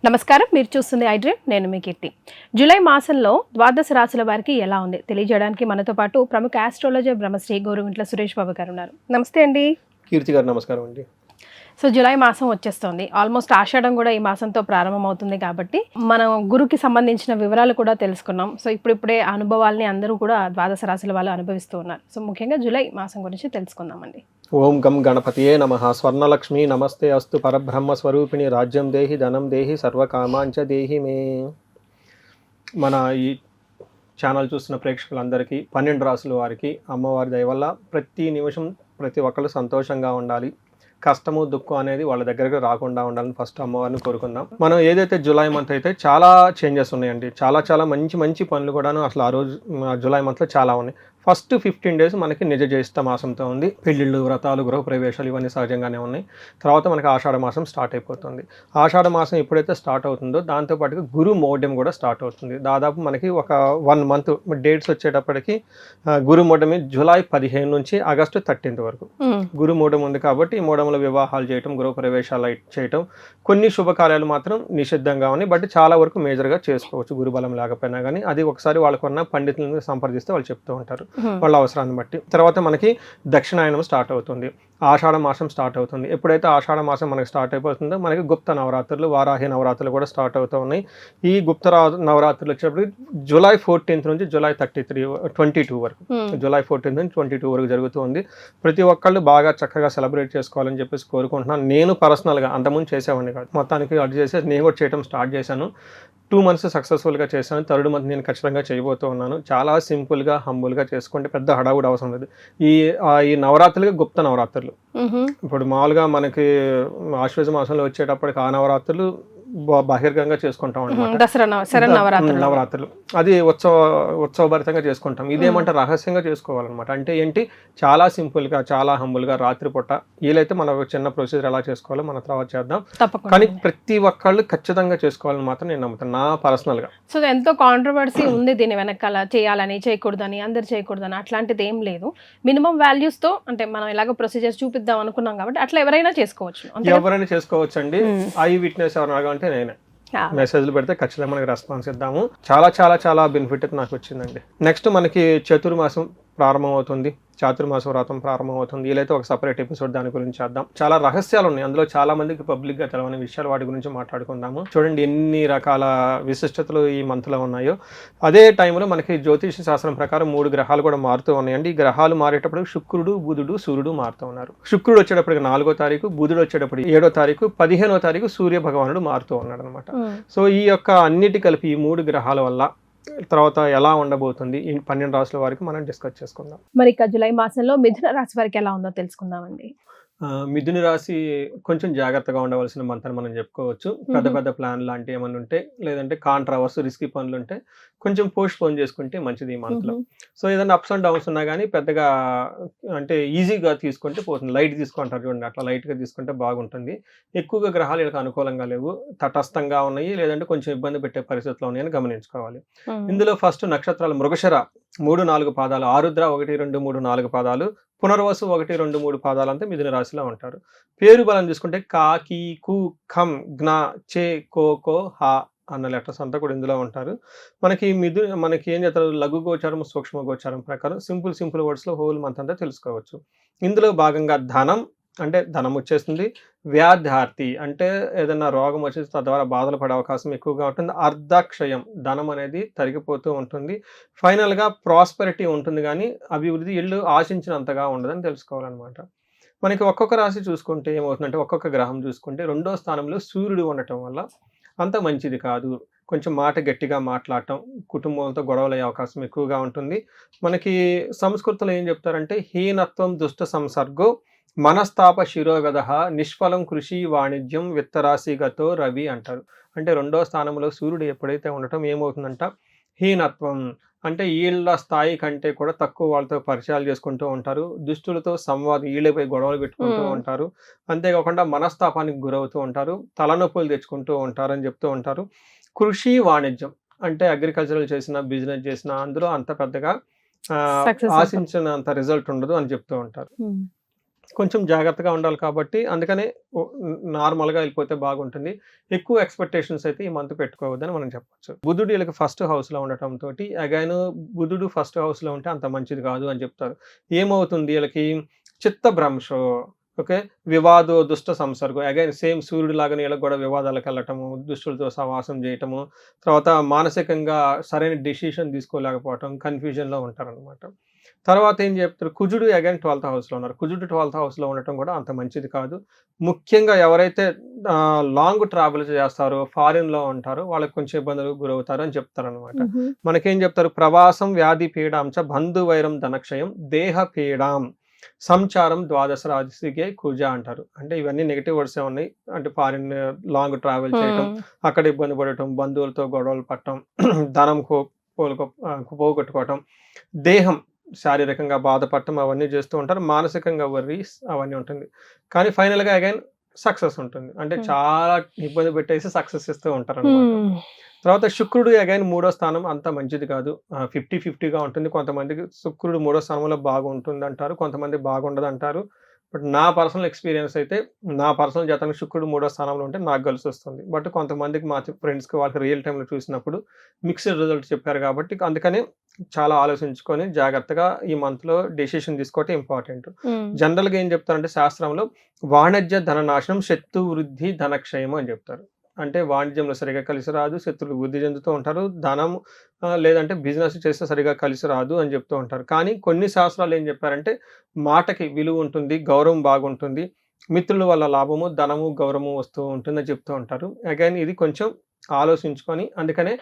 నమస్కారం, మీరు చూస్తుంది ఐడ్రీమ్. నేను మీ కీర్తి. జూలై మాసంలో ద్వాదశ రాశుల వారికి ఎలా ఉంది తెలియజేయడానికి మనతో పాటు ప్రముఖ ఆస్ట్రాలజర్ బ్రహ్మశ్రీ గోరుగంట్ల సురేష్ బాబు గారు ఉన్నారు. నమస్తే అండి. కీర్తి గారు నమస్కారం అండి. సో జూలై మాసం వచ్చేస్తుంది. ఆల్మోస్ట్ ఆషాఢం కూడా ఈ మాసంతో ప్రారంభమవుతుంది కాబట్టి మనం గురుకి సంబంధించిన వివరాలు కూడా తెలుసుకున్నాం. సో ఇప్పుడిప్పుడే అనుభవాల్ని అందరూ కూడా ద్వాదశ రాశుల వాళ్ళు అనుభవిస్తూ ఉన్నారు. సో ముఖ్యంగా జూలై మాసం గురించి తెలుసుకుందామండి. ఓం గం గణపతియే నమః. స్వర్ణలక్ష్మి నమస్తే అస్తు. పరబ్రహ్మ స్వరూపిణి రాజ్యం దేహి ధనం దేహి సర్వకామాంచ దేహి మే. మన ఈ ఛానల్ చూస్తున్న ప్రేక్షకులందరికీ 12 రాసుల వారికి అమ్మవారి దయ వల్ల ప్రతి నిమిషం ప్రతి ఒక్కళ్ళు సంతోషంగా ఉండాలి, కష్టము దుఃఖం అనేది వాళ్ళ దగ్గరకు రాకుండా ఉండాలని ఫస్ట్ అమ్మవారిని కోరుకుందాం. మనం ఏదైతే జూలై మంత్ అయితే చాలా చేంజెస్ ఉన్నాయండి. చాలా మంచి మంచి పనులు కూడాను అసలు ఆ రోజు జూలై మంత్లో చాలా ఉన్నాయి. ఫస్ట్ 15 days మనకి నిజ జ్యేష్ఠ మాసంతో ఉంది. పెళ్ళిళ్ళు, వ్రతాలు, గృహ ప్రవేశాలు ఇవన్నీ సహజంగానే ఉన్నాయి. తర్వాత మనకి ఆషాఢ మాసం స్టార్ట్ అయిపోతుంది. ఆషాఢ మాసం ఎప్పుడైతే స్టార్ట్ అవుతుందో దాంతోపాటుగా గురు మౌఢ్యం కూడా స్టార్ట్ అవుతుంది. దాదాపు మనకి ఒక 1 month డేట్స్ వచ్చేటప్పటికి గురు మౌఢ్యం జూలై 15 నుంచి ఆగస్టు 13 వరకు గురు మౌఢ్యం ఉంది. కాబట్టి ఈ మౌఢంలో వివాహాలు చేయటం, గృహ ప్రవేశాలు చేయటం, కొన్ని శుభకార్యాలు మాత్రం నిషిద్ధంగా ఉన్నాయి. బట్ చాలా వరకు మేజర్గా చేసుకోవచ్చు గురుబలం లేకపోయినా కానీ. అది ఒకసారి వాళ్ళకున్న పండితులను సంప్రదిస్తే వాళ్ళు చెప్తూ ఉంటారు వాళ్ళ అవసరాన్ని బట్టి. తర్వాత మనకి దక్షిణాయనం స్టార్ట్ అవుతుంది. ఆషాఢ మాసం స్టార్ట్ అవుతుంది. ఎప్పుడైతే ఆషాఢ మాసం మనకి స్టార్ట్ అయిపోతుందో మనకి గుప్త నవరాత్రులు, వారాహి నవరాత్రులు కూడా స్టార్ట్ అవుతూ ఉన్నాయి. ఈ గుప్త నవరాత్రులు వచ్చేటప్పుడు జూలై 14 నుంచి జూలై 22 వరకు, జూలై 14 నుంచి 22 వరకు జరుగుతూ ఉంది. ప్రతి ఒక్కళ్ళు బాగా చక్కగా సెలబ్రేట్ చేసుకోవాలని చెప్పేసి కోరుకుంటున్నాను. నేను పర్సనల్గా అంతకుముందు చేసేవాడిని కాదు, మొత్తానికి అది చేసి నేను కూడా చేయడం స్టార్ట్ చేశాను. 2 months సక్సెస్ఫుల్గా చేశాను. 3rd month నేను ఖచ్చితంగా చేయబోతూ ఉన్నాను. చాలా సింపుల్గా హంబుల్గా చేసుకుంటే పెద్ద హడావుడి అవసరం లేదు. ఈ నవరాత్రులుగా గుప్త నవరాత్రులు ఇప్పుడు మామూలుగా మనకి ఆశ్వేజ మాసంలో వచ్చేటప్పటికి ఆ నవరాత్రులు బహిర్గంగా చేసుకుంటాం అన్నమాట. నవరాత్రులు అది ఉత్సవభరితంగా చేసుకుంటాం. ఇదేమంటే రహస్యంగా చేసుకోవాలన్నమాట. అంటే ఏంటి, చాలా సింపుల్గా, చాలా హంబుల్గా రాత్రిపూట వీలైతే మన చిన్న ప్రొసీజర్ ఎలా చేసుకోవాలో మన తర్వాత చేద్దాం. కానీ ప్రతి ఒక్కళ్ళు ఖచ్చితంగా చేసుకోవాలని మాత్రం నేను నమ్ముతాను నా పర్సనల్ గా. సో ఎంతో కాంట్రవర్సీ ఉంది దీని వెనకాల, చేయాలని, చేయకూడదని, అందరు చేయకూడదని అట్లాంటిది ఏం లేదు. మినిమం వాల్యూస్ తో, అంటే మనం ఎలాగో ప్రొసీజర్స్ చూపిద్దాం అనుకున్నాం కాబట్టి అట్లా ఎవరైనా చేసుకోవచ్చు అండి. ఐ విట్నెస్ ఎవరైనా అంటే నేనే మెసేజ్లు పెడితే ఖచ్చితంగా మనకి రెస్పాన్స్ ఇద్దాము. చాలా బెనిఫిట్ అయితే నాకు వచ్చిందండి. నెక్స్ట్ మనకి చతుర్మాసం ప్రారంభం అవుతుంది, చాతుర్మాస వ్రతం ప్రారంభం అవుతుంది. వీలైతే ఒక సపరేట్ ఎపిసోడ్ దాని గురించి చేద్దాం. చాలా రహస్యాలు ఉన్నాయి అందులో, చాలా మందికి పబ్లిక్ గా తెలవని విషయాలు, వాటి గురించి మాట్లాడుకుందాము. చూడండి ఎన్ని రకాల విశిష్టతలు ఈ మంత్ లో ఉన్నాయో. అదే టైంలో మనకి జ్యోతిష శాస్త్రం ప్రకారం 3 గ్రహాలు కూడా మారుతూ ఉన్నాయండి. ఈ గ్రహాలు మారేటప్పుడు శుక్రుడు, బుధుడు, సూర్యుడు మారుతూ ఉన్నారు. శుక్రుడు వచ్చేటప్పటికి 4వ తారీఖు, బుధుడు వచ్చేటప్పటికి 7వ తారీఖు, 15వ తారీఖు సూర్య భగవానుడు మారుతూ ఉన్నాడు అనమాట. సో ఈ యొక్క అన్నిటి కలిపి ఈ 3 గ్రహాల వల్ల తర్వాత ఎలా ఉండబోతుంది ఈ 12 రాశుల వారికి మనం డిస్కస్ చేసుకుందాం. మరి జూలై మాసంలో మిథున రాశి వారికి ఎలా ఉందో తెలుసుకుందామండి. మిథున రాశి కొంచెం జాగ్రత్తగా ఉండవలసిన మంత్ అని మనం చెప్పుకోవచ్చు. పెద్ద ప్లాన్ లాంటివి ఏమైనా ఉంటే, లేదంటే కాంట్రావర్స్, రిస్కీ పనులు ఉంటే కొంచెం పోస్ట్ పోన్ చేసుకుంటే మంచిది ఈ మంత్ లో. సో ఏదైనా అప్స్ అండ్ డౌన్స్ ఉన్నా కానీ పెద్దగా అంటే ఈజీగా తీసుకుంటే పోతుంది. లైట్ తీసుకుంటారు చూడండి, అట్లా లైట్ గా తీసుకుంటే బాగుంటుంది. ఎక్కువగా గ్రహాలు ఇలా అనుకూలంగా లేవు, తటస్థంగా ఉన్నాయి, లేదంటే కొంచెం ఇబ్బంది పెట్టే పరిస్థితులు ఉన్నాయని గమనించుకోవాలి. ఇందులో ఫస్ట్ నక్షత్రాలు మృగశిర 3, 4 పాదాలు, ఆరుద్ర 1, 2, 3, 4 పాదాలు, పునర్వసు 1, 2, 3 పాదాలు అంతా మిథున రాశిలో ఉంటారు. పేరు బలం చూసుకుంటే కా, కీ, కు, ఖం, జ్ఞ, చే, కో, కో, హ అన్న లెటర్స్ అంతా కూడా ఇందులో ఉంటారు. మనకి ఏం చేస్తారు, లఘు గోచారం, సూక్ష్మ గోచారం ప్రకారం సింపుల్ వర్డ్స్ లో హోల్ మంత్ అంతా తెలుసుకోవచ్చు. ఇందులో భాగంగా ధనం అంటే ధనం వచ్చేస్తుంది. వ్యాధార్తి అంటే ఏదైనా రోగం వచ్చేసి తద్వారా బాధలు పడే అవకాశం ఎక్కువగా ఉంటుంది. అర్ధక్షయం, ధనం అనేది తరిగిపోతూ ఉంటుంది. ఫైనల్గా ప్రాస్పెరిటీ ఉంటుంది, కానీ అభివృద్ధి ఇళ్ళు ఆశించినంతగా ఉండదని తెలుసుకోవాలన్నమాట. మనకి ఒక్కొక్క రాశి చూసుకుంటే ఏమవుతుందంటే, ఒక్కొక్క గ్రహం చూసుకుంటే 2వ స్థానంలో సూర్యుడు ఉండటం వల్ల అంత మంచిది కాదు. కొంచెం మాట గట్టిగా మాట్లాడటం, కుటుంబంతో గొడవలు అయ్యే అవకాశం ఎక్కువగా ఉంటుంది. మనకి సంస్కృతిలో ఏం చెప్తారంటే, హీనత్వం దుష్ట సంసర్గో మనస్తాప శిరోగద నిష్ఫలం కృషి వాణిజ్యం విత్తరాశిగతో రవి అంటారు. అంటే 2వ స్థానంలో సూర్యుడు ఎప్పుడైతే ఉండటం ఏమవుతుందంట, హీనత్వం అంటే వీళ్ళ స్థాయి కంటే కూడా తక్కువ వాళ్ళతో పరిచయాలు చేసుకుంటూ ఉంటారు, దుష్టులతో సంవాదం, వీళ్ళపై గొడవలు పెట్టుకుంటూ ఉంటారు, అంతేకాకుండా మనస్తాపానికి గురవుతూ ఉంటారు, తలనొప్పులు తెచ్చుకుంటూ ఉంటారు అని చెప్తూ ఉంటారు. కృషి వాణిజ్యం అంటే అగ్రికల్చరల్ చేసిన, బిజినెస్ చేసిన అందులో అంత పెద్దగా ఆశించినంత రిజల్ట్ ఉండదు అని చెప్తూ ఉంటారు. కొంచెం జాగ్రత్తగా ఉండాలి కాబట్టి అందుకనే నార్మల్గా వెళ్ళిపోతే బాగుంటుంది. ఎక్కువ ఎక్స్పెక్టేషన్స్ అయితే ఈ మంత్ పెట్టుకోవద్దని మనం చెప్పొచ్చు. బుధుడు వీళ్ళకి ఫస్ట్ హౌస్లో ఉండటంతో అగైన్ బుధుడు ఫస్ట్ హౌస్లో ఉంటే అంత మంచిది కాదు అని చెప్తారు. ఏమవుతుంది వీళ్ళకి చిత్త భ్రంశో, ఓకే, వివాదో దుష్ట సంసర్గం, అగైన్ సేమ్ సూర్యుడు లాగానే వీళ్ళకి కూడా వివాదాలకు వెళ్ళటము, దుష్టులతో సహవాసం చేయటము, తర్వాత మానసికంగా సరైన డెసిషన్ తీసుకోలేకపోవటం, కన్ఫ్యూజన్లో ఉంటారనమాట. తర్వాత ఏం చెప్తారు, కుజుడు అగైన్ 12th హౌస్లో ఉన్నారు. కుజుడు 12th హౌస్లో ఉండటం కూడా అంత మంచిది కాదు. ముఖ్యంగా ఎవరైతే లాంగ్ ట్రావెల్ చేస్తారో, ఫారిన్లో ఉంటారో వాళ్ళకి కొంచెం ఇబ్బందులు గురవుతారు అని చెప్తారనమాట. మనకేం చెప్తారు, ప్రవాసం వ్యాధి పీడాంచ బంధు వైరం ధనక్షయం దేహ పీడాం సంచారం ద్వాదశ రాశికే కుజ అంటారు. అంటే ఇవన్నీ నెగిటివ్ వర్డ్స్ ఉన్నాయి. అంటే ఫారిన్ లాంగ్ ట్రావెల్ చేయటం, అక్కడ ఇబ్బంది పడటం, బంధువులతో గొడవలు పడటం, ధనం పోగొట్టుకోవటం, దేహం శారీరకంగా బాధపడటం అవన్నీ చేస్తూ ఉంటారు. మానసికంగా వర్రీస్ అవన్నీ ఉంటుంది. కానీ ఫైనల్గా అగైన్ సక్సెస్ ఉంటుంది. అంటే చాలా ఇబ్బంది పెట్టేసి సక్సెస్ ఇస్తూ ఉంటారు అనమాట. తర్వాత శుక్రుడు అగైన్ 3వ స్థానం అంత మంచిది కాదు. 50-50గా ఉంటుంది. కొంతమందికి శుక్రుడు 3వ స్థానంలో బాగుంటుంది అంటారు, కొంతమంది బాగుండదు అంటారు. బట్ నా పర్సనల్ ఎక్స్పీరియన్స్ అయితే నా పర్సనల్ జాతకం శుక్రుడు 3వ స్థానంలో ఉంటే నాకు కలిసి వస్తుంది. బట్ కొంతమందికి మా ఫ్రెండ్స్కి వాళ్ళకి రియల్ టైంలో చూసినప్పుడు మిక్స్డ్ రిజల్ట్ చెప్పారు కాబట్టి అందుకని చాలా ఆలోచించుకొని జాగ్రత్తగా ఈ మంత్లో డెసిషన్ తీసుకోవటం ఇంపార్టెంట్. జనరల్గా ఏం చెప్తారంటే శాస్త్రంలో వాణిజ్య ధననాశనం, శత్రు వృద్ధి, ధనక్షయం అని చెప్తారు. అంటే వాణిజ్యంలో సరిగా కలిసి రాదు, శత్రువులు వృద్ధి చెందుతూ ఉంటారు, ధనం లేదంటే బిజినెస్ చేస్తే సరిగా కలిసి రాదు అని చెప్తూ ఉంటారు. కానీ కొన్ని శాస్త్రాలు ఏం చెప్పారంటే మాటకి విలువ ఉంటుంది, గౌరవం బాగుంటుంది, మిత్రుల వల్ల లాభము, ధనము, గౌరవము వస్తూ ఉంటుందని చెప్తూ ఉంటారు. అగైన్ ఇది కొంచెం ఆలోచించుకొని అందుకనే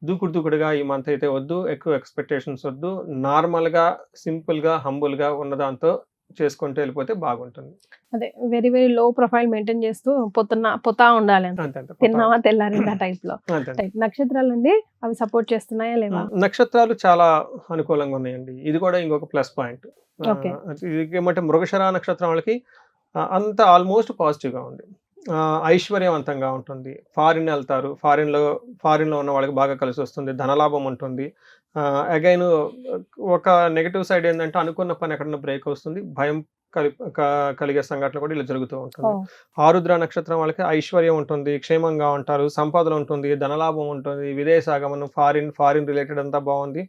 దూకుడుగా ఈ మంత్ అయితే వద్దు, ఎక్కువ ఎక్స్పెక్టేషన్స్ వద్దు, నార్మల్గా సింపుల్గా హంబుల్గా ఉన్నదాంతో చేసుకుంటూ వెళ్ళిపోతే బాగుంటుంది. అదే very very low profile maintain చేస్తూ పోతా ఉండాలి. తిన్నావా తెల్లారిందా టైప్ లో. నక్షత్రాలు అండి అవి సపోర్ట్ చేస్తున్నాయా లేవా? నక్షత్రాలు చాలా అనుకూలంగా ఉన్నాయండి. ఇది కూడా ఇంకొక ప్లస్ పాయింట్. ఏమంటే మృగశిర నక్షత్రం వాళ్ళకి అంత ఆల్మోస్ట్ పాజిటివ్ గా ఉంది, ఐశ్వర్యవంతంగా ఉంటుంది. ఫారిన్ వెళ్తారు, ఫారిన్లో ఉన్న వాళ్ళకి బాగా కలిసి వస్తుంది, ధనలాభం ఉంటుంది. అగైన్ ఒక నెగటివ్ సైడ్ ఏంటంటే అనుకున్న పని ఎక్కడన్నా బ్రేక్ వస్తుంది, భయం కలిగే సంఘటన కూడా ఇలా జరుగుతూ ఉంటుంది. ఆరుద్ర నక్షత్రం వాళ్ళకి ఐశ్వర్యం ఉంటుంది, క్షేమంగా ఉంటారు, సంపాదన ఉంటుంది, ధనలాభం ఉంటుంది, విదేశాగమనం, ఫారిన్ రిలేటెడ్ అంతా బాగుంది.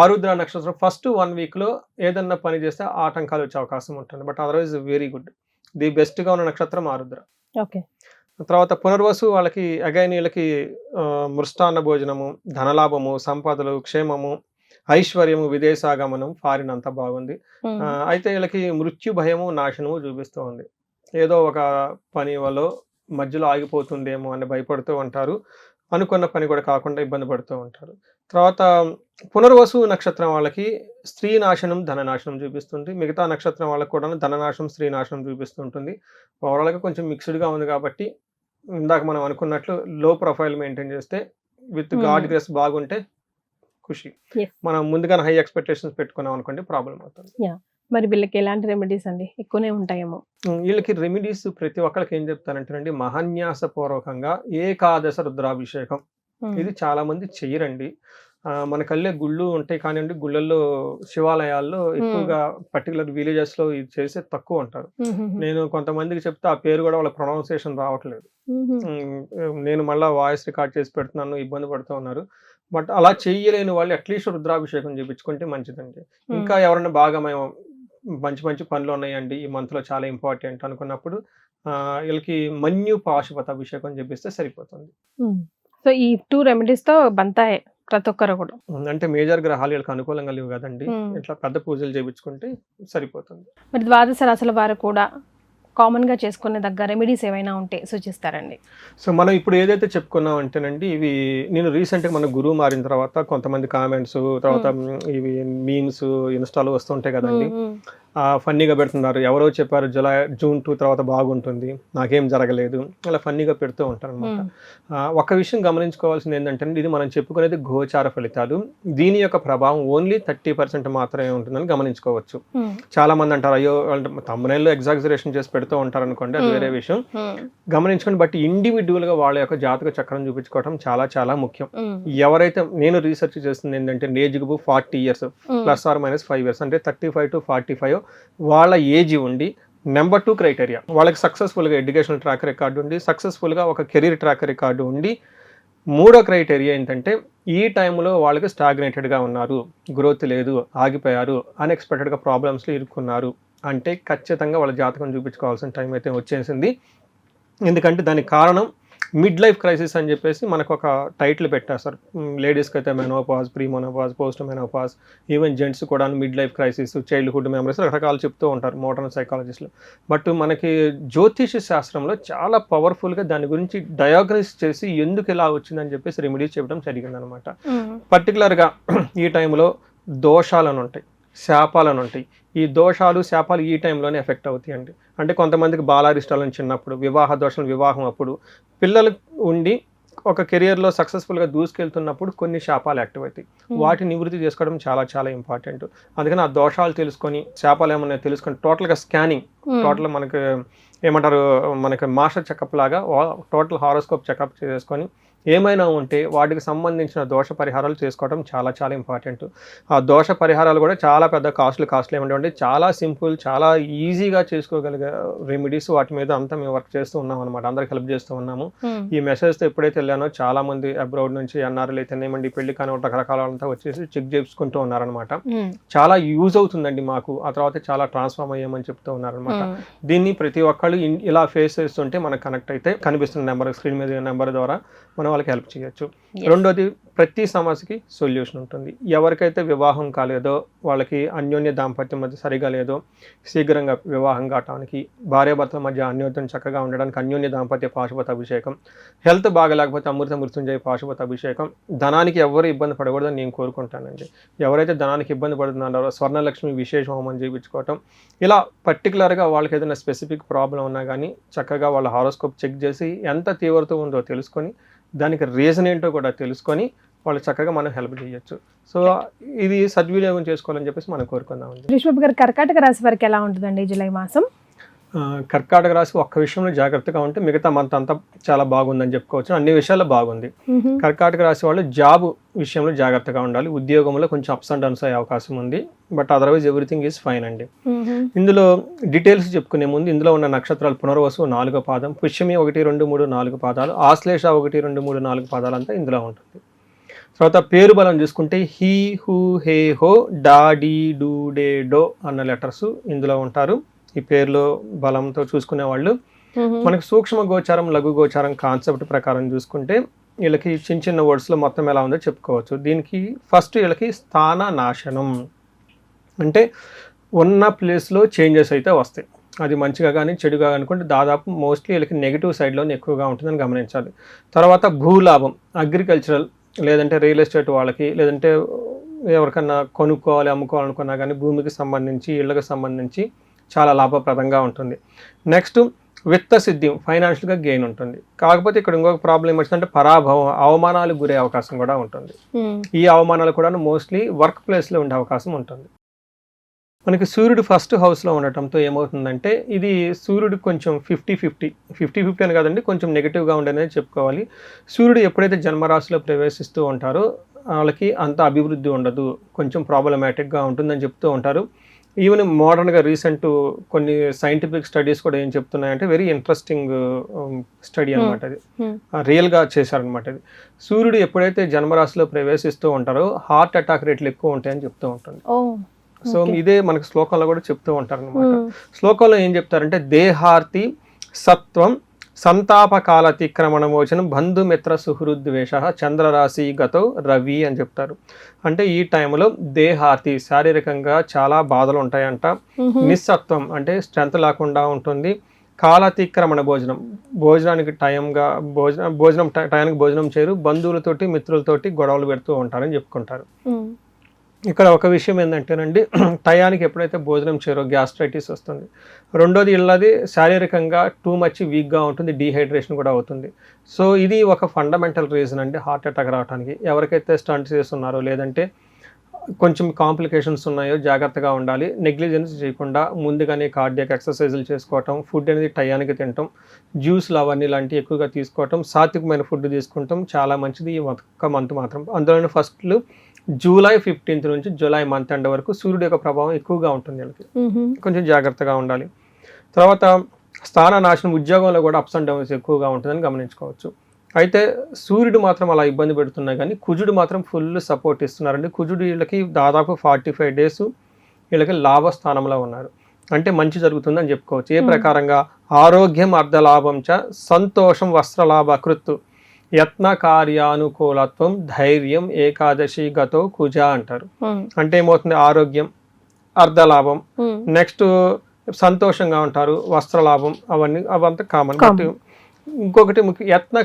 ఆరుద్ర నక్షత్రం ఫస్ట్ 1 వీక్లో ఏదన్నా పని చేస్తే ఆటంకాలు వచ్చే అవకాశం ఉంటుంది. But otherwise very good, the బెస్ట్గా ఉన్న నక్షత్రం ఆరుద్ర. ఓకే. తర్వాత పునర్వసు వాళ్ళకి అగైన్ వీళ్ళకి మృష్టాన్న భోజనము, ధనలాభము, సంపదలు, క్షేమము, ఐశ్వర్యము, విదేశాగమనం, ఫారిన్ అంతా బాగుంది. అయితే వీళ్ళకి మృత్యు భయము, నాశనము చూపిస్తూ ఉంది. ఏదో ఒక పని వల్ల మధ్యలో ఆగిపోతుందేమో అని భయపడుతూ ఉంటారు, అనుకున్న పని కూడా కాకుండా ఇబ్బంది పడుతూ ఉంటారు. తర్వాత పునర్వసు నక్షత్రం వాళ్ళకి స్త్రీ నాశనం, ధననాశనం చూపిస్తుంది. మిగతా నక్షత్రం వాళ్ళకి కూడా ధననాశనం, స్త్రీ నాశనం చూపిస్తుంటుంది. ఓవరాల్గా కొంచెం మిక్స్డ్గా ఉంది కాబట్టి ఇందాక మనం అనుకున్నట్లు లో ప్రొఫైల్ మెయింటైన్ చేస్తే విత్ గాడ్ గ్రేస్ బాగుంటే ఖుషి. మనం ముందుగానే హై ఎక్స్పెక్టేషన్స్ పెట్టుకున్నాం అనుకోండి ప్రాబ్లం అవుతుంది. మరి వీళ్ళకి ఎలాంటి రెమెడీస్ అండి ఎక్కువనే ఉంటాయేమో? వీళ్ళకి రెమెడీస్ ప్రతి ఒక్కరికి ఏం చెప్తారంటేనండి, మహాన్యాస పూర్వకంగా ఏకాదశ రుద్రాభిషేకం. ఇది చాలా మంది చెయ్యరండి. మనకల్లే గుళ్ళు ఉంటాయి కానివ్వండి, గుళ్ళల్లో శివాలయాల్లో ఎక్కువగా పర్టికులర్ విలేజెస్ లో ఇది చేసే తక్కువ ఉంటారు. నేను కొంతమందికి చెప్తే ఆ పేరు కూడా వాళ్ళ ప్రొనౌన్సియేషన్ రావట్లేదు. నేను మళ్ళీ వాయిస్ రికార్డ్ చేసి పెడుతున్నాను, ఇబ్బంది పడుతూ ఉన్నారు. బట్ అలా చెయ్యలేని వాళ్ళు అట్లీస్ట్ రుద్రాభిషేకం చేయించుకుంటే మంచిదండి. ఇంకా ఎవరైనా బాగా మేము మంచి పనులు ఉన్నాయండి ఈ మంత్లో చాలా ఇంపార్టెంట్ అనుకున్నప్పుడు వీళ్ళకి మన్యు పాశుపత అభిషేకం చేపిస్తే సరిపోతుంది. సో ఈ 2 రెమెడీస్ తో బంతాయే ప్రతి ఒక్కరు కూడా. అంటే మేజర్ గ్రహాలు వీళ్ళకి అనుకూలంగా లేవు కదండి, ఇట్లా పెద్ద పూజలు చేయించుకుంటే సరిపోతుంది. మరి ద్వాదశ రాశుల వారు కూడా కామన్ గా చేసుకునే దగ్గర రెమెడీస్ ఏమైనా ఉంటే సూచిస్తారండి? సో మనం ఇప్పుడు ఏదైతే చెప్పుకున్నాం అంటేనండి, ఇవి నేను రీసెంట్గా మన గురువు మారిన తర్వాత కొంతమంది కామెంట్స్, తర్వాత ఇవి మీమ్స్ ఇన్స్టాలో వస్తుంటాయి కదండి, ఫన్నీగా పెడుతున్నారు. ఎవరో చెప్పారు జూన్ 2 తర్వాత బాగుంటుంది, నాకేం జరగలేదు, అలా ఫన్నీగా పెడుతూ ఉంటారు అనమాట. ఒక విషయం గమనించుకోవాల్సింది ఏంటంటే, ఇది మనం చెప్పుకునేది గోచార ఫలితాలు, దీని యొక్క ప్రభావం ఓన్లీ 30% మాత్రమే ఉంటుందని గమనించుకోవచ్చు. చాలా మంది అంటారు అయ్యో తమ్మునేల్లో ఎగ్జాగరేషన్ చేసి పెడుతూ ఉంటారు అనుకోండి, అది వేరే విషయం, గమనించుకోండి. బట్ ఇండివిజువల్ గా వాళ్ళ యొక్క జాతక చక్రం చూపించుకోవడం చాలా చాలా ముఖ్యం. ఎవరైతే నేను రీసెర్చ్ చేస్తుంది ఏంటంటే, age group 40 years +or -5 years, అంటే 35 to 45 వాళ్ళ ఏజ్ ఉండి నెంబర్ 2 క్రైటీరియా, వాళ్ళకి సక్సెస్ఫుల్గా ఎడ్యుకేషనల్ ట్రాక్ రికార్డు ఉండి, సక్సెస్ఫుల్గా ఒక కెరీర్ ట్రాక్ రికార్డు ఉండి, మూడో క్రైటీరియా ఏంటంటే ఈ టైంలో వాళ్ళకి స్టాగ్నేటెడ్గా ఉన్నారు, గ్రోత్ లేదు, ఆగిపోయారు, అన్ఎక్స్పెక్టెడ్గా ప్రాబ్లమ్స్లో ఇరుక్కున్నారు అంటే ఖచ్చితంగా వాళ్ళ జాతకం చూపించుకోవాల్సిన టైం అయితే వచ్చేసింది. ఎందుకంటే దానికి కారణం మిడ్ లైఫ్ క్రైసిస్ అని చెప్పేసి మనకు ఒక టైటిల్ పెట్టారు సార్. లేడీస్కి అయితే menopause, pre menopause, post menopause, even gents కూడా mid life crisis, childhood memories రకరకాలు చెప్తూ ఉంటారు మోడర్న్ సైకాలజిస్టులు. బట్ మనకి జ్యోతిష శాస్త్రంలో చాలా పవర్ఫుల్గా దాని గురించి డయాగ్నోస్ చేసి ఎందుకు ఇలా వచ్చిందని చెప్పేసి రెమెడీస్ చెప్పడం జరిగిందనమాట. పర్టికులర్గా ఈ టైంలో దోషాలను ఉంటాయి, శాపాలను ఉంటాయి. ఈ దోషాలు శాపాలు ఈ టైంలోనే ఎఫెక్ట్ అవుతాయండి. అంటే కొంతమందికి బాలారిష్టాలను చిన్నప్పుడు, వివాహ దోషాలు వివాహం అప్పుడు, పిల్లలు ఉండి ఒక కెరియర్లో సక్సెస్ఫుల్గా దూసుకెళ్తున్నప్పుడు కొన్ని శాపాలు యాక్టివ్ అవుతాయి. వాటిని నివృత్తి చేసుకోవడం చాలా చాలా ఇంపార్టెంట్. అందుకని ఆ దోషాలు తెలుసుకొని, శాపాలు ఏమన్నా తెలుసుకొని, టోటల్గా స్కానింగ్, టోటల్ మనకి ఏమంటారు, మనకి మాస్టర్ చెకప్ లాగా టోటల్ హారోస్కోప్ చెకప్ చేసుకొని ఏమైనా ఉంటే వాటికి సంబంధించిన దోష పరిహారాలు చేసుకోవడం చాలా చాలా ఇంపార్టెంట్. ఆ దోష పరిహారాలు కూడా చాలా పెద్ద కాస్ట్లీ ఏమంటే చాలా సింపుల్, చాలా ఈజీగా చేసుకోగలిగే రెమెడీస్. వాటి మీద అంతా మేము వర్క్ చేస్తూ ఉన్నాం అనమాట, అందరికి హెల్ప్ చేస్తూ ఉన్నాము. ఈ మెసేజ్తో ఎప్పుడైతే వెళ్ళానో చాలా మంది అబ్రాడ్ నుంచి ఎన్ఆర్ఎల్ అయితేనేమండి, పెళ్లి కానీ రకరకాలంతా వచ్చేసి చెక్ చేసుకుంటూ ఉన్నారనమాట. చాలా యూజ్ అవుతుందండి మాకు, ఆ తర్వాత చాలా ట్రాన్స్ఫార్మ్ అయ్యామని చెప్తూ ఉన్నారనమాట. దీన్ని ప్రతి ఒక్కళ్ళు ఇలా ఫేస్ చేస్తుంటే మనకు కనెక్ట్ అయితే కనిపిస్తున్న నెంబర్, స్క్రీన్ మీద నెంబర్ ద్వారా మనం వాళ్ళకి హెల్ప్ చేయొచ్చు. రెండోది, ప్రతి సమస్యకి సొల్యూషన్ ఉంటుంది. ఎవరికైతే వివాహం కాలేదో, వాళ్ళకి అన్యోన్య దాంపత్యం మధ్య సరిగా లేదో, శీఘ్రంగా వివాహం కావడానికి, భార్యాభర్తల మధ్య అన్యోన్యం చక్కగా ఉండడానికి అన్యోన్య దాంపత్య పాశుపత అభిషేకం, హెల్త్ బాగలేకపోతే అమృత మృత్యుంజయ పాశుపత అభిషేకం, ధనానికి ఎవరు ఇబ్బంది పడకూడదని నేను కోరుకుంటానండి. ఎవరైతే ధనానికి ఇబ్బంది పడుతున్నారో స్వర్ణలక్ష్మి విశేష హోమం చేయించుకోవటం, ఇలా పర్టికులర్గా వాళ్ళకి ఏదైనా స్పెసిఫిక్ ప్రాబ్లం ఉన్నా కానీ చక్కగా వాళ్ళ హారోస్కోప్ చెక్ చేసి ఎంత తీవ్రత ఉందో తెలుసుకొని, దానికి రీజన్ ఏంటో కూడా తెలుసుకొని వాళ్ళు చక్కగా మనం హెల్ప్ చేయొచ్చు. సో ఇది సద్వినియోగం చేసుకోవాలని చెప్పేసి మనం కోరుకుందామండి. రిషబ్ గారు, కర్కాటక రాశి వారికి ఎలా ఉంటుందండి జూలై మాసం? కర్కాటక రాశి ఒక్క విషయంలో జాగ్రత్తగా ఉంటే మిగతా మంత్ అంతా చాలా బాగుందని చెప్పుకోవచ్చు. అన్ని విషయాల్లో బాగుంది. కర్కాటక రాశి వాళ్ళు జాబ్ విషయంలో జాగ్రత్తగా ఉండాలి. ఉద్యోగంలో కొంచెం అప్స్ అండ్ డౌన్స్ అయ్యే అవకాశం ఉంది. But otherwise everything is fine అండి. ఇందులో డీటెయిల్స్ చెప్పుకునే ముందు ఇందులో ఉన్న నక్షత్రాలు పునర్వసు 4వ పాదం, పుష్యమి 1, 2, 3, 4 పాదాలు, ఆశ్లేష 1, 2, 3, 4 పాదాలు అంతా ఇందులో ఉంటుంది. తర్వాత పేరు బలం చూసుకుంటే హీ, హూ, హే, హో, డా, డీ, డూ, డే, డో అన్న లెటర్స్ ఇందులో ఉంటారు. ఈ పేర్లో బలంతో చూసుకునే వాళ్ళు మనకి సూక్ష్మ గోచారం, లఘు గోచారం కాన్సెప్ట్ ప్రకారం చూసుకుంటే వీళ్ళకి చిన్న చిన్న వర్డ్స్లో మొత్తం ఎలా ఉందో చెప్పుకోవచ్చు. దీనికి ఫస్ట్ వీళ్ళకి స్థాన నాశనం అంటే ఉన్న ప్లేస్లో చేంజెస్ అయితే వస్తాయి. అది మంచిగా కానీ చెడుగా అనుకుంటే దాదాపు మోస్ట్లీ వీళ్ళకి నెగిటివ్ సైడ్లోనే ఎక్కువగా ఉంటుందని గమనించాలి. తర్వాత భూలాభం, అగ్రికల్చరల్ లేదంటే రియల్ ఎస్టేట్ వాళ్ళకి, లేదంటే ఎవరికన్నా కొనుక్కోవాలి అమ్ముకోవాలనుకున్నా కానీ భూమికి సంబంధించి, ఇళ్ళకి సంబంధించి చాలా లాభప్రదంగా ఉంటుంది. నెక్స్ట్ విత్త సిద్ధి, ఫైనాన్షియల్గా గెయిన్ ఉంటుంది. కాకపోతే ఇక్కడ ఇంకొక ప్రాబ్లం ఏమొచ్చిందంటే పరాభవం, అవమానాలకు గురే అవకాశం కూడా ఉంటుంది. ఈ అవమానాలు కూడా మోస్ట్లీ వర్క్ ప్లేస్లో ఉండే అవకాశం ఉంటుంది. మనకి సూర్యుడు ఫస్ట్ హౌస్లో ఉండటంతో ఏమవుతుందంటే ఇది సూర్యుడు కొంచెం 50-50 అని కాదండి, కొంచెం నెగిటివ్గా ఉండేనే చెప్పుకోవాలి. సూర్యుడు ఎప్పుడైతే జన్మరాశిలో ప్రవేశిస్తూ ఉంటారో వాళ్ళకి అంత అభివృద్ధి ఉండదు, కొంచెం ప్రాబ్లమాటిక్గా ఉంటుందని చెప్తూ ఉంటారు. ఈవెన్ మోడర్న్గా రీసెంట్ కొన్ని సైంటిఫిక్ స్టడీస్ కూడా ఏం చెప్తున్నాయంటే వెరీ ఇంట్రెస్టింగ్ స్టడీ అనమాట. అది రియల్గా చేశారనమాట. అది సూర్యుడు ఎప్పుడైతే జన్మరాశిలో ప్రవేశిస్తూ ఉంటారో హార్ట్ అటాక్ రేట్లు ఎక్కువ ఉంటాయని చెప్తూ ఉంటుంది. సో ఇదే మనకు శ్లోకంలో కూడా చెప్తూ ఉంటారు అనమాట. శ్లోకంలో ఏం చెప్తారంటే దేహార్తి సత్వం సంతాపకాలతిక్రమణమోచనం బంధుమిత్ర సుహృద్వేష చంద్రరాశి గతో రవి అని చెప్తారు. అంటే ఈ టైంలో దేహార్తి, శారీరకంగా చాలా బాధలు ఉంటాయంట. నిస్సత్వం అంటే స్ట్రెంత్ లేకుండా ఉంటుంది. కాలతిక్రమణ భోజనానికి టయానికి భోజనం చేయరు. బంధువులతోటి మిత్రులతోటి గొడవలు పెడుతూ ఉంటారని చెప్పుకుంటారు. ఇక్కడ ఒక విషయం ఏంటంటేనండి, టయానికి ఎప్పుడైతే భోజనం చేయరో గ్యాస్ట్రైటిస్ వస్తుంది. రెండోది ఇళ్ళది శారీరకంగా టూ మచ్ వీక్గా ఉంటుంది, డీహైడ్రేషన్ కూడా అవుతుంది. సో ఇది ఒక ఫండమెంటల్ రీజన్ అండి హార్ట్ అటాక్ రావడానికి. ఎవరికైతే స్టంట్స్ చేస్తున్నారో లేదంటే కొంచెం కాంప్లికేషన్స్ ఉన్నాయో జాగ్రత్తగా ఉండాలి. నెగ్లిజెన్స్ చేయకుండా ముందుగానే కార్డియాక్ ఎక్సర్సైజులు చేసుకోవటం, ఫుడ్ అనేది టయానికి తినటం, జ్యూస్లు అవన్నీ లాంటివి ఎక్కువగా తీసుకోవటం, సాత్వికమైన ఫుడ్ తీసుకుంటాం చాలా మంచిది ఈ ఒక్క మంత్ మాత్రం. అందులోనే ఫస్ట్లు జూలై 15 నుంచి జూలై మంత్ ఎండ్ వరకు సూర్యుడు యొక్క ప్రభావం ఎక్కువగా ఉంటుంది. వాళ్ళకి కొంచెం జాగ్రత్తగా ఉండాలి. తర్వాత స్థాన నాశనం, ఉద్యోగంలో కూడా అప్స్ అండ్ డౌన్స్ ఎక్కువగా ఉంటుందని గమనించుకోవచ్చు. అయితే సూర్యుడు మాత్రం అలా ఇబ్బంది పెడుతున్నా కానీ కుజుడు మాత్రం ఫుల్ సపోర్ట్ ఇస్తున్నారండి. కుజుడు వీళ్ళకి దాదాపు 45 డేస్ వీళ్ళకి లాభస్థానంలో ఉన్నారు, అంటే మంచి జరుగుతుందని చెప్పుకోవచ్చు. ఏ ప్రకారంగా ఆరోగ్యం అర్ధలాభం చ సంతోషం వస్త్రలాభ కృత్ యత్న కార్యానుకూలత్వం ధైర్యం ఏకాదశి గతో కుజ అంటారు. అంటే ఏమవుతుంది, ఆరోగ్యం, అర్ధలాభం, నెక్స్ట్ సంతోషంగా ఉంటారు, వస్త్రలాభం, అవంతా కామన్. బట్ ఇంకొకటి యత్న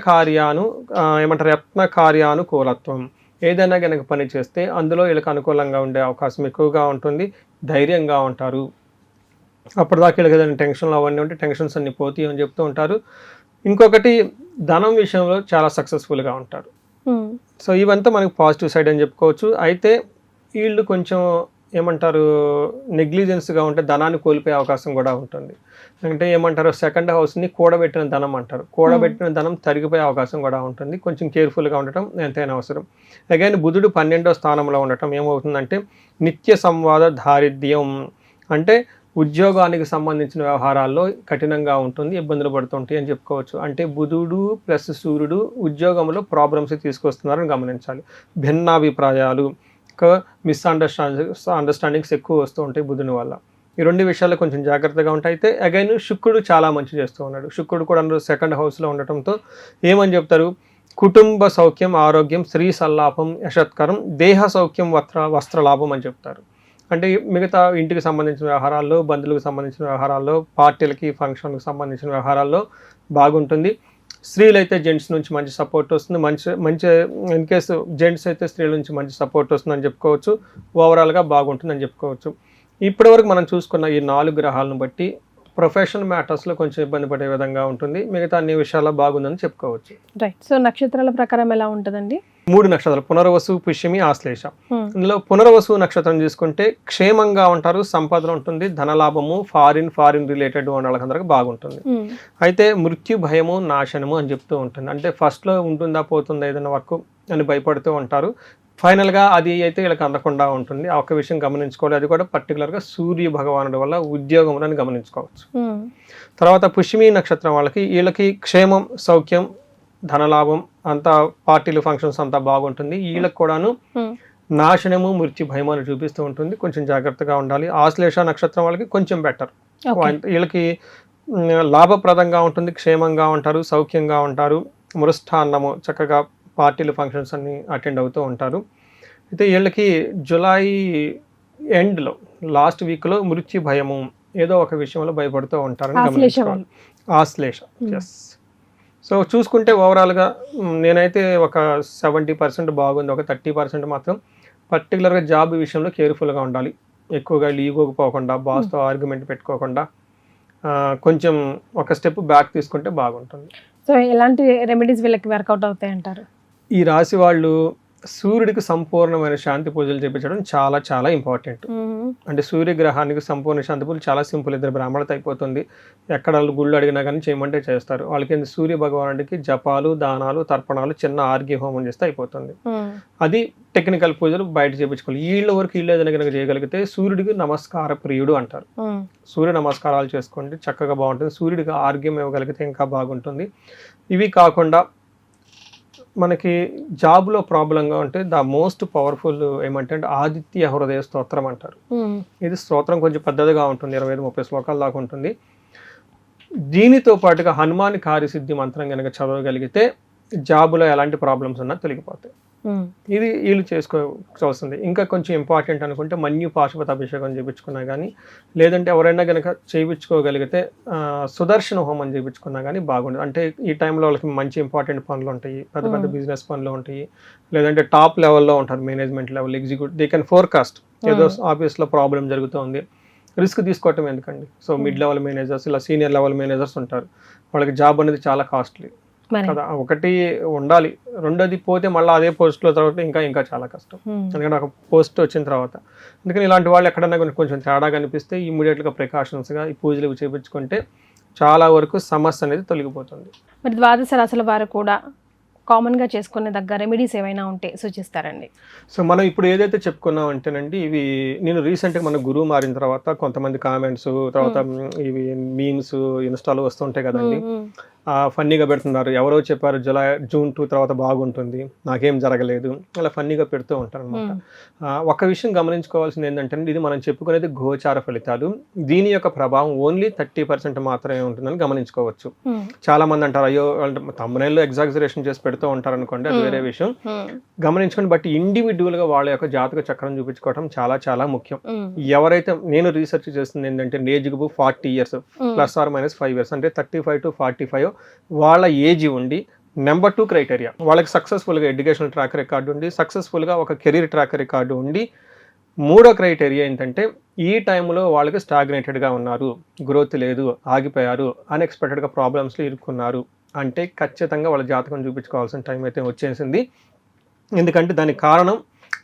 కార్యానుకూలత్వం, ఏదైనా కనుక పని చేస్తే అందులో వీళ్ళకి అనుకూలంగా ఉండే అవకాశం ఎక్కువగా ఉంటుంది, ధైర్యంగా ఉంటారు. అప్పటిదాకా వీళ్ళకి ఏదైనా టెన్షన్లు అవన్నీ ఉంటే టెన్షన్స్ అన్ని పోతాయి అని చెప్తూ ఉంటారు. ఇంకొకటి ధనం విషయంలో చాలా సక్సెస్ఫుల్గా ఉంటారు. సో ఇవంతా మనకి పాజిటివ్ సైడ్ అని చెప్పుకోవచ్చు. అయితే వీళ్ళు కొంచెం ఏమంటారు, నెగ్లిజెన్స్గా ఉంటే ధనాన్ని కోల్పోయే అవకాశం కూడా ఉంటుంది. అంటే ఏమంటారు, సెకండ్ హౌస్ని కూడబెట్టిన ధనం అంటారు. కూడబెట్టిన ధనం తరిగిపోయే అవకాశం కూడా ఉంటుంది. కొంచెం కేర్ఫుల్గా ఉండటం ఎంతైనా అవసరం. అగైన్ బుధుడు 12వ స్థానంలో ఉండటం ఏమవుతుందంటే నిత్య సంవాద దారిద్ర్యం, అంటే ఉద్యోగానికి సంబంధించిన వ్యవహారాల్లో కఠినంగా ఉంటుంది, ఇబ్బందులు పడుతుంటాయి అని చెప్పుకోవచ్చు. అంటే బుధుడు ప్లస్ సూర్యుడు ఉద్యోగంలో ప్రాబ్లమ్స్ తీసుకొస్తున్నారని గమనించాలి. భిన్నాభిప్రాయాలు, అండర్స్టాండింగ్స్ ఎక్కువ వస్తూ ఉంటాయి బుధుని వల్ల. ఈ రెండు విషయాలు కొంచెం జాగ్రత్తగా ఉంటాయి. అయితే అగైన్ శుక్రుడు చాలా మంచి చేస్తూ ఉన్నాడు. శుక్రుడు కూడా అందరూ సెకండ్ హౌస్లో ఉండటంతో ఏమని చెప్తారు, కుటుంబ సౌఖ్యం, ఆరోగ్యం, స్త్రీ సల్లాపం, యశత్కరం, దేహ సౌఖ్యం, వస్త్రలాభం అని చెప్తారు. అంటే మిగతా ఇంటికి సంబంధించిన వ్యవహారాల్లో, బంధువులకు సంబంధించిన వ్యవహారాల్లో, పార్టీలకి ఫంక్షన్లకు సంబంధించిన వ్యవహారాల్లో బాగుంటుంది. స్త్రీలు అయితే జెంట్స్ నుంచి మంచి సపోర్ట్ వస్తుంది, మంచి ఇన్ కేసు జెంట్స్ అయితే స్త్రీల నుంచి మంచి సపోర్ట్ వస్తుందని చెప్పుకోవచ్చు. ఓవరాల్గా బాగుంటుందని చెప్పుకోవచ్చు. ఇప్పటివరకు మనం చూసుకున్న ఈ 4 గ్రహాలను బట్టి ప్రొఫెషనల్ మ్యాటర్స్లో కొంచెం ఇబ్బంది పడే విధంగా ఉంటుంది, మిగతా అన్ని విషయాల్లో బాగుందని చెప్పుకోవచ్చు. రైట్. సో నక్షత్రాల ప్రకారం ఎలా ఉంటుందండి? 3 నక్షత్రాలు, పునర్వసు, పుష్యమి, ఆశ్లేష. ఇందులో పునర్వసు నక్షత్రం తీసుకుంటే క్షేమంగా ఉంటారు, సంపద ఉంటుంది, ధనలాభము, ఫారిన్ రిలేటెడ్ వాళ్ళకందరికి బాగుంటుంది. అయితే మృత్యు భయము, నాశనము అని చెప్తూ ఉంటుంది. అంటే ఫస్ట్లో ఉంటుందా పోతుందా ఏదైనా వర్క్ అని భయపడుతూ ఉంటారు. ఫైనల్గా అది అయితే వీళ్ళకి అందకుండా ఉంటుంది. ఆ ఒక్క విషయం గమనించుకోవాలి. అది కూడా పర్టికులర్గా సూర్య భగవానుడి వల్ల ఉద్యోగంలో గమనించుకోవచ్చు. తర్వాత పుష్యమి నక్షత్రం వీళ్ళకి క్షేమం, సౌఖ్యం, ధనలాభం, అంతా పార్టీలు ఫంక్షన్స్ అంతా బాగుంటుంది. వీళ్ళకి కూడాను నాశనము, మృత్యు భయం అని చూపిస్తూ ఉంటుంది, కొంచెం జాగ్రత్తగా ఉండాలి. ఆశ్లేష నక్షత్రం వాళ్ళకి కొంచెం బెటర్. వీళ్ళకి లాభప్రదంగా ఉంటుంది, క్షేమంగా ఉంటారు, సౌఖ్యంగా ఉంటారు, మృష్టాన్నము, చక్కగా పార్టీలు ఫంక్షన్స్ అన్ని అటెండ్ అవుతూ ఉంటారు. అయితే వీళ్ళకి జూలై ఎండ్లో లాస్ట్ వీక్లో మృత్యు భయము, ఏదో ఒక విషయంలో భయపడుతూ ఉంటారని గమనించుకోవాలి. ఆశ్లేష, ఎస్. సో చూసుకుంటే ఓవరాల్గా నేనైతే ఒక 70% బాగుంది, ఒక 30% మాత్రం పర్టికులర్గా జాబ్ విషయంలో కేర్ఫుల్గా ఉండాలి. ఎక్కువగా లీగోకి పోకుండా, బాస్తో ఆర్గ్యుమెంట్ పెట్టుకోకుండా కొంచెం ఒక స్టెప్ బ్యాక్ తీసుకుంటే బాగుంటుంది. సో ఎలాంటి రెమెడీస్ వీళ్ళకి వర్కౌట్ అవుతాయి అంటారు? ఈ రాశి వాళ్ళు సూర్యుడికి సంపూర్ణమైన శాంతి పూజలు చేయించడం చాలా చాలా ఇంపార్టెంట్. అంటే సూర్యగ్రహానికి సంపూర్ణ శాంతి పూజలు చాలా సింపుల్, 2 బ్రాహ్మణులతో అయిపోతుంది. ఎక్కడ వాళ్ళు గుళ్ళు అడిగినా కానీ చేయమంటే చేస్తారు. వాళ్ళకి సూర్య భగవానుడికి జపాలు, దానాలు, తర్పణాలు, చిన్న ఆర్గ్య హోమం చేస్తే అయిపోతుంది. అది టెక్నికల్ పూజలు బయట చేయించుకోవాలి. వీళ్ళ వరకు వీళ్ళు ఏదైనా కనుక చేయగలిగితే సూర్యుడికి నమస్కార ప్రియుడు అంటారు. సూర్య నమస్కారాలు చేసుకోండి, చక్కగా బాగుంటుంది. సూర్యుడికి ఆర్గ్యం ఇవ్వగలిగితే ఇంకా బాగుంటుంది. ఇవి కాకుండా మనకి జాబ్లో ప్రాబ్లంగా ఉంటే ద మోస్ట్ పవర్ఫుల్ ఏమంటే ఆదిత్య హృదయ స్తోత్రం అంటారు. ఇది స్తోత్రం కొంచెం పెద్దదిగా ఉంటుంది, 25-30 శ్లోకాల దాకా ఉంటుంది. దీనితో పాటుగా హనుమాన్ కార్యసిద్ధి మంత్రం కనుక చదవగలిగితే జాబులో ఎలాంటి ప్రాబ్లమ్స్ ఉన్నా తొలగిపోతాయి. ఇది వీళ్ళు చేసుకోవాల్సింది. ఇంకా కొంచెం ఇంపార్టెంట్ అనుకుంటే మన్యు పాశుపత అభిషేకం చేయించుకున్నా కానీ, లేదంటే ఎవరైనా కనుక చేయించుకోగలిగితే సుదర్శన హోమం చేయించుకున్నా కానీ బాగుంటుంది. అంటే ఈ టైంలో వాళ్ళకి మంచి ఇంపార్టెంట్ పనులు ఉంటాయి, పెద్ద పెద్ద బిజినెస్ పనులు ఉంటాయి, లేదంటే టాప్ లెవెల్లో ఉంటారు, management level, executive, they can forecast ఏదో ఆఫీస్లో ప్రాబ్లం జరుగుతుంది, రిస్క్ తీసుకోవటం ఎందుకండి. సో మిడ్ లెవెల్ మేనేజర్స్, ఇలా సీనియర్ లెవెల్ మేనేజర్స్ ఉంటారు, వాళ్ళకి జాబ్ అనేది చాలా కాస్ట్లీ కదా. ఒకటి ఉండాలి, రెండోది పోతే మళ్ళీ అదే పోస్ట్లో తర్వాత ఇంకా చాలా కష్టం. ఎందుకంటే ఒక పోస్ట్ వచ్చిన తర్వాత, అందుకని ఇలాంటి వాళ్ళు ఎక్కడన్నా కొంచెం తేడా కనిపిస్తే ఇమ్మీడియట్గా ప్రికాషన్స్గా ఈ పూజలు చేయించుకుంటే చాలా వరకు సమస్య అనేది తొలగిపోతుంది. మరి ద్వాదశ రాశుల వారు కూడా కామన్ గా చేసుకునే దగ్గర రెమెడీస్ ఏమైనా ఉంటే సూచిస్తారండి? సో మనం ఇప్పుడు ఏదైతే చెప్పుకున్నాం అంటేనండి, ఇవి నేను రీసెంట్గా మన గురువు మారిన తర్వాత కొంతమంది కామెంట్స్, తర్వాత ఇవి మీమ్స్ ఇన్స్టాలో వస్తుంటాయి కదండి, ఫన్నీగా పెడుతున్నారు. ఎవరో చెప్పారు జూన్ 2 తర్వాత బాగుంటుంది, నాకేం జరగలేదు, అలా ఫన్నీగా పెడుతూ ఉంటారు అనమాట. ఒక విషయం గమనించుకోవాల్సింది ఏంటంటే, ఇది మనం చెప్పుకునేది గోచార ఫలితాలు. దీని యొక్క ప్రభావం ఓన్లీ 30% మాత్రమే ఉంటుందని గమనించుకోవచ్చు. చాలా మంది అంటారు, అయ్యో తమ్మునేళ్ళు ఎగ్జాగరేషన్ చేసి పెడుతూ ఉంటారు అనుకోండి, అది వేరే విషయం. గమనించుకోండి. బట్ ఇండివిజువల్ గా వాళ్ళ యొక్క జాతక చక్రం చూపించుకోవడం చాలా చాలా ముఖ్యం. ఎవరైతే నేను రీసెర్చ్ చేస్తుంది ఏంటంటే, age group 40 years +or- 5 years, అంటే 35 to 45 వాళ్ళ ఏజ్ ఉండి, నెంబర్ 2 క్రైటీరియా వాళ్ళకి సక్సెస్ఫుల్గా ఎడ్యుకేషనల్ ట్రాక్ రికార్డు ఉండి, సక్సెస్ఫుల్గా ఒక కెరీర్ ట్రాక్ రికార్డు ఉండి, మూడో క్రైటీరియా ఏంటంటే ఈ టైంలో వాళ్ళకి స్టాగ్నేటెడ్గా ఉన్నారు, గ్రోత్ లేదు, ఆగిపోయారు, అన్ఎక్స్పెక్టెడ్గా ప్రాబ్లమ్స్లో ఇరుక్కున్నారు అంటే ఖచ్చితంగా వాళ్ళ జాతకం చూపించుకోవాల్సిన టైం అయితే వచ్చేసింది. ఎందుకంటే దానికి కారణం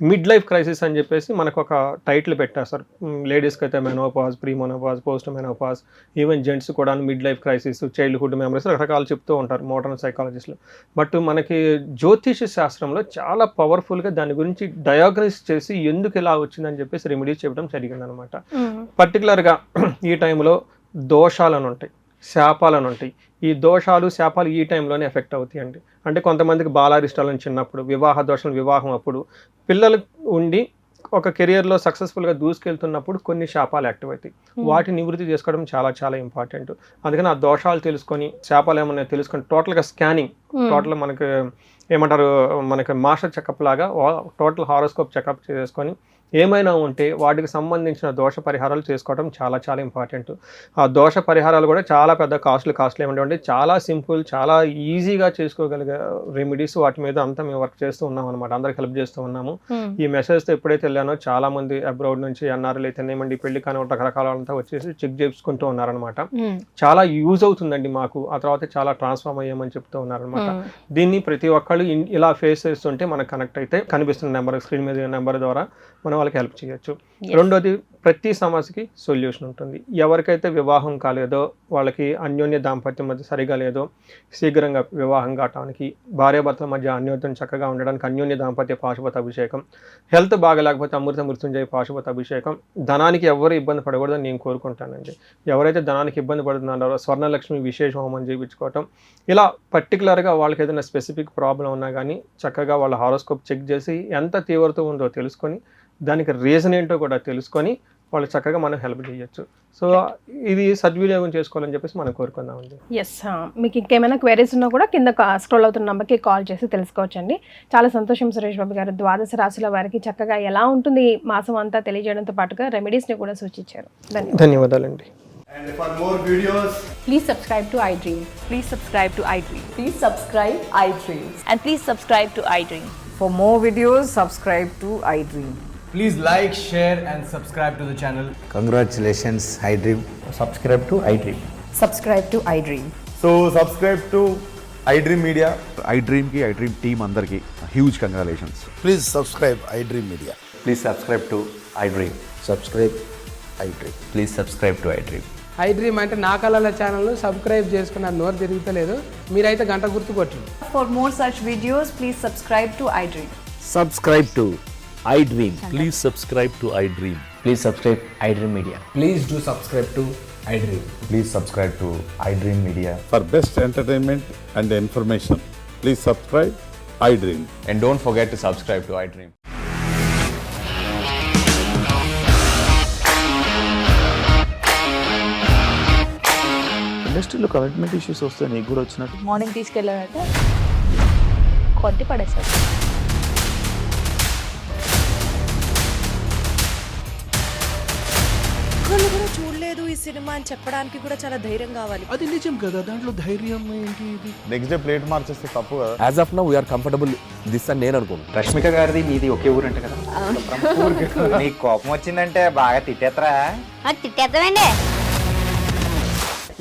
మిడ్ లైఫ్ క్రైసిస్ అని చెప్పేసి మనకు ఒక టైటిల్ పెట్టారు సార్. లేడీస్కి అయితే menopause, pre menopause, post menopause, even gents కూడా mid life crisis, childhood memories రకరకాలు చెప్తూ ఉంటారు మోడర్న్ సైకాలజిస్టులు. బట్ మనకి జ్యోతిష శాస్త్రంలో చాలా పవర్ఫుల్గా దాని గురించి డయాగ్నోస్ చేసి ఎందుకు ఇలా వచ్చిందని చెప్పేసి రెమెడీస్ చెప్పడం జరిగిందనమాట. పర్టికులర్గా ఈ టైంలో దోషాలను ఉంటాయి, శాపాలను ఉంటాయి. ఈ దోషాలు శాపాలు ఈ టైంలోనే ఎఫెక్ట్ అవుతాయండి. అంటే కొంతమందికి బాలారిష్టాలను చిన్నప్పుడు, వివాహ దోషాలు వివాహం అప్పుడు, పిల్లలు ఉండి ఒక కెరియర్లో సక్సెస్ఫుల్గా దూసుకెళ్తున్నప్పుడు కొన్ని శాపాలు యాక్టివ్ అవుతాయి. వాటిని నివృత్తి చేసుకోవడం చాలా చాలా ఇంపార్టెంట్. అందుకని ఆ దోషాలు తెలుసుకొని, శాపాలు ఏమన్నా తెలుసుకొని, టోటల్గా స్కానింగ్, టోటల్ మనకి ఏమంటారు, మనకి మాస్టర్ చెకప్ లాగా టోటల్ హారోస్కోప్ చెకప్ చేసుకొని ఏమైనా ఉంటే వాటికి సంబంధించిన దోష పరిహారాలు చేసుకోవడం చాలా చాలా ఇంపార్టెంట్. ఆ దోష పరిహారాలు కూడా చాలా పెద్ద కాస్ట్లీ ఏమంటే చాలా సింపుల్, చాలా ఈజీగా చేసుకోగలిగే రెమెడీస్. వాటి మీద అంతా మేము వర్క్ చేస్తూ ఉన్నాం అనమాట, అందరికి హెల్ప్ చేస్తూ ఉన్నాము. ఈ మెసేజ్తో ఎప్పుడైతే వెళ్ళానో చాలా మంది అబ్రాడ్ నుంచి ఎన్ఆర్ఎల్ అయితే ఏమండి పెళ్లి కానీ రకరకాల అంతా వచ్చేసి చెక్ చేసుకుంటూ ఉన్నారనమాట. చాలా యూజ్ అవుతుందండి మాకు, ఆ తర్వాత చాలా ట్రాన్స్ఫార్మ్ అయ్యామని చెప్తూ ఉన్నారనమాట. దీన్ని ప్రతి ఒక్కళ్ళు ఇలా ఫేస్ చేస్తుంటే మనకు కనెక్ట్ అయితే కనిపిస్తున్న నెంబర్, స్క్రీన్ మీద నెంబర్ ద్వారా మనం వాళ్ళకి హెల్ప్ చేయొచ్చు. రెండోది, ప్రతి సమస్యకి సొల్యూషన్ ఉంటుంది. ఎవరికైతే వివాహం కాలేదో, వాళ్ళకి అన్యోన్య దాంపత్యం మధ్య సరిగా లేదో, శీఘ్రంగా వివాహం కావడానికి, భార్యాభర్తల మధ్య అన్యోన్యం చక్కగా ఉండడానికి అన్యోన్య దాంపత్య పాశుపత అభిషేకం, హెల్త్ బాగలేకపోతే అమృత మృత్యుంజయ పాశుపత అభిషేకం, ధనానికి ఎవరు ఇబ్బంది పడకూడదని నేను కోరుకుంటానండి. ఎవరైతే ధనానికి ఇబ్బంది పడుతున్నారో స్వర్ణలక్ష్మి విశేష హోమం చేయించుకోవటం, ఇలా పర్టికులర్గా వాళ్ళకి ఏదైనా స్పెసిఫిక్ ప్రాబ్లం ఉన్నా కానీ చక్కగా వాళ్ళ హారోస్కోప్ చెక్ చేసి ఎంత తీవ్రత ఉందో తెలుసుకొని, దానికి రీజన్ ఏంటో కూడా తెలుసుకొని వాళ్ళు చక్కగా మనం హెల్ప్ చేయొచ్చు. సో ఇది సద్వినియోగం చేసుకోవాలని చెప్పేసి మనం కోరుకుందామండి. ఎస్, మీకు ఇంకేమైనా క్వైరీస్ ఉన్నా కూడా కింద స్క్రోల్ అవుతున్న నెంబర్కి కాల్ చేసి తెలుసుకోవచ్చండి. చాలా సంతోషం సురేష్ బాబు గారు, ద్వాదశ రాశుల వారికి చక్కగా ఎలా ఉంటుంది ఈ మాసం అంతా తెలియజేయడంతో పాటుగా రెమెడీస్ని కూడా సూచించారు. ధన్యవాదాలండి. And for more videos, please subscribe to iDream. Please subscribe to iDream. Please subscribe iDream. And please subscribe to iDream. For more videos, subscribe to iDream. please like, share and subscribe to the channel. Congratulations, iDream. Subscribe to iDream. Subscribe to iDream. So subscribe to iDream Media. iDream ki iDream team andarki huge congratulations. Please subscribe iDream Media. Please subscribe to iDream. Subscribe iDream. Please subscribe to iDream. iDream అంటే నా కళల channel subscribe చేసుకున్న నోరు తిరుగుతలేదు, మీరైతే గంట గుర్తు కొట్టండి. For more such videos, please subscribe to iDream. Subscribe to iDream. Please subscribe to iDream. Please subscribe iDream Media. Please do subscribe to iDream. Please subscribe to iDream Media. For best entertainment and information, please subscribe iDream. And don't forget to subscribe to iDream. ఇండస్ట్రీలో commitment issues వస్తే నీకు కూడా వచ్చినట్టు morning తీసుకెళ్ళాలంటే కొట్టి పడేసాడు. వాళ్ళు కూడా చూడలేదు ఈ సినిమా అని చెప్పడానికి కూడా చాలా ధైర్యం కావాలి. అది నిజం కదా, దాంట్లో ధైర్యం ఏంటి? ఇది నెక్స్ట్ డే ప్లేట్ మార్చేస్తే తప్పు కదా. As of now we're comfortable this అని నేను అనుకుంటున్నాను. రష్మిక గారిది మీది ఒకే ఊరు అంటే కదా. నీకు కోపం వచ్చిందంటే బాగా తిట్టేత్తరా? తిట్టేద్దామండి.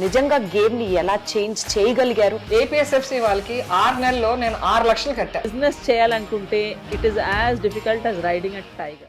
నిజంగా గేమ్ ని ఎలా చేంజ్ చేయగలిగారు? ఏపీఎస్ఎఫ్సి వాళ్ళకి 6 నెలల్లో నేను 6 లక్షలు కట్టా. బిజినెస్ చేయాలనుకుంటే it is as difficult as riding a tiger.